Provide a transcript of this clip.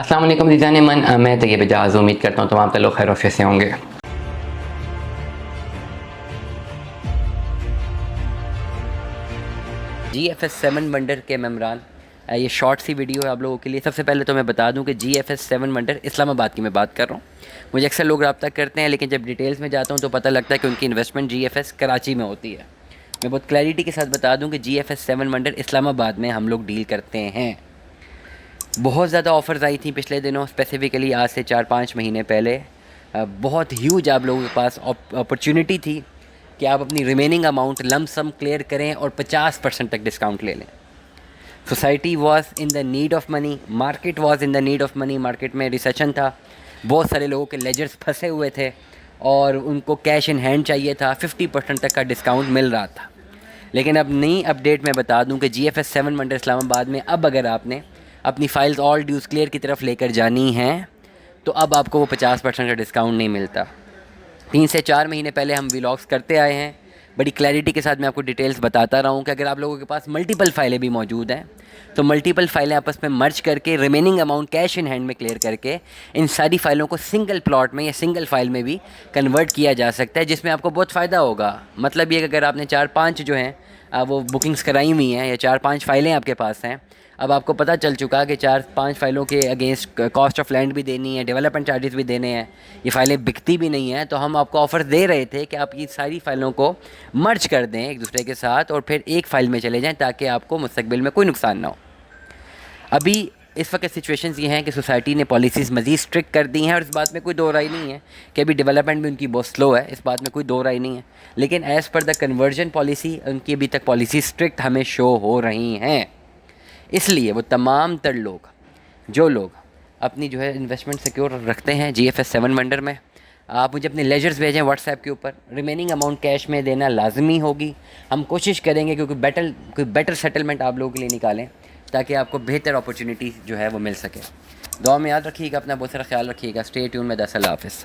السلام علیکم عزیزان من، میں طیب اجاز امید کرتا ہوں تمام لوگ خیر و عافیت سے ہوں گے۔ جی ایف ایس 7 ونڈر کے ممبران، یہ شارٹ سی ویڈیو ہے آپ لوگوں کے لیے۔ سب سے پہلے تو میں بتا دوں کہ جی ایف ایس 7 ونڈر اسلام آباد کی میں بات کر رہا ہوں۔ مجھے اکثر لوگ رابطہ کرتے ہیں، لیکن جب ڈیٹیلز میں جاتا ہوں تو پتہ لگتا ہے کہ ان کی انویسٹمنٹ جی ایف ایس کراچی میں ہوتی ہے۔ میں بہت کلیئرٹی کے ساتھ بتا دوں کہ جی ایف ایس 7 ونڈر اسلام آباد میں ہم لوگ ڈیل کرتے ہیں۔ بہت زیادہ آفرز آئی تھیں پچھلے دنوں، اسپیسیفکلی آج سے 4-5 مہینے پہلے۔ بہت ہیوج آپ لوگوں کے پاس اپرچونٹی تھی کہ آپ اپنی ریمیننگ اماؤنٹ لم سم کلیئر کریں اور 50% تک ڈسکاؤنٹ لے لیں۔ Society was in the need of money, market was in the need of money. Market میں ریسیشن تھا، بہت سارے لوگوں کے لیجرز پھنسے ہوئے تھے اور ان کو کیش ان ہینڈ چاہیے تھا، 50% تک کا ڈسکاؤنٹ مل رہا تھا۔ لیکن اب نئی اپڈیٹ میں بتا دوں کہ جی ایف ایس 7 ونڈر اسلام آباد میں اب اگر آپ نے اپنی فائلز آل ڈیوز کلیئر کی طرف لے کر جانی ہیں تو اب آپ کو وہ 50% کا ڈسکاؤنٹ نہیں ملتا۔ 3 سے 4 مہینے پہلے ہم ولاگس کرتے آئے ہیں، بڑی کلیئرٹی کے ساتھ میں آپ کو ڈیٹیلز بتاتا رہا ہوں کہ اگر آپ لوگوں کے پاس ملٹیپل فائلیں بھی موجود ہیں تو ملٹیپل فائلیں آپس میں مرج کر کے remaining amount cash in hand میں کلیئر کر کے ان ساری فائلوں کو سنگل پلاٹ میں یا سنگل فائل میں بھی کنورٹ کیا جا سکتا ہے، جس میں آپ کو بہت فائدہ ہوگا۔ مطلب یہ کہ اگر آپ نے 4-5 جو ہیں وہ بکنگز کرائی ہوئی ہیں یا 4-5 فائلیں آپ کے پاس ہیں، اب آپ کو پتہ چل چکا کہ 4-5 فائلوں کے اگینسٹ کاسٹ آف لینڈ بھی دینی ہے، ڈیولپمنٹ چارجز بھی دینے ہیں، یہ فائلیں بکتی بھی نہیں ہیں، تو ہم آپ کو آفر دے رہے تھے کہ آپ یہ ساری فائلوں کو مرج کر دیں ایک دوسرے کے ساتھ اور پھر ایک فائل میں چلے جائیں تاکہ آپ کو مستقبل میں کوئی نقصان نہ ہو۔ ابھی اس وقت سچویشنز یہ ہیں کہ سوسائٹی نے پالیسیز مزید اسٹرکٹ کر دی ہیں اور اس بات میں کوئی دو رائے نہیں ہے کہ ابھی ڈیولپمنٹ بھی ان کی بہت سلو ہے، اس بات میں کوئی دو رائے نہیں ہے، لیکن as per the conversion policy ان کی ابھی تک پالیسی اسٹرکٹ ہمیں شو ہو رہی ہیں۔ اس لیے وہ تمام تر لوگ جو لوگ اپنی جو ہے انویسٹمنٹ سیکیور رکھتے ہیں جی ایف ایس 7 ونڈر میں، آپ مجھے اپنے لیجرز بھیجیں واٹس ایپ کے اوپر، ریمیننگ اماؤنٹ کیش میں دینا لازمی ہوگی۔ ہم کوشش کریں گے کہ کوئی بیٹر سیٹلمنٹ آپ لوگوں کے لیے نکالیں تاکہ آپ کو بہتر اپرچونیٹی جو ہے وہ مل سکے۔ دعا میں یاد رکھیے گا، اپنا بہت سارا خیال رکھیے گا۔ اسٹے ٹیون میں اللہ حافظ۔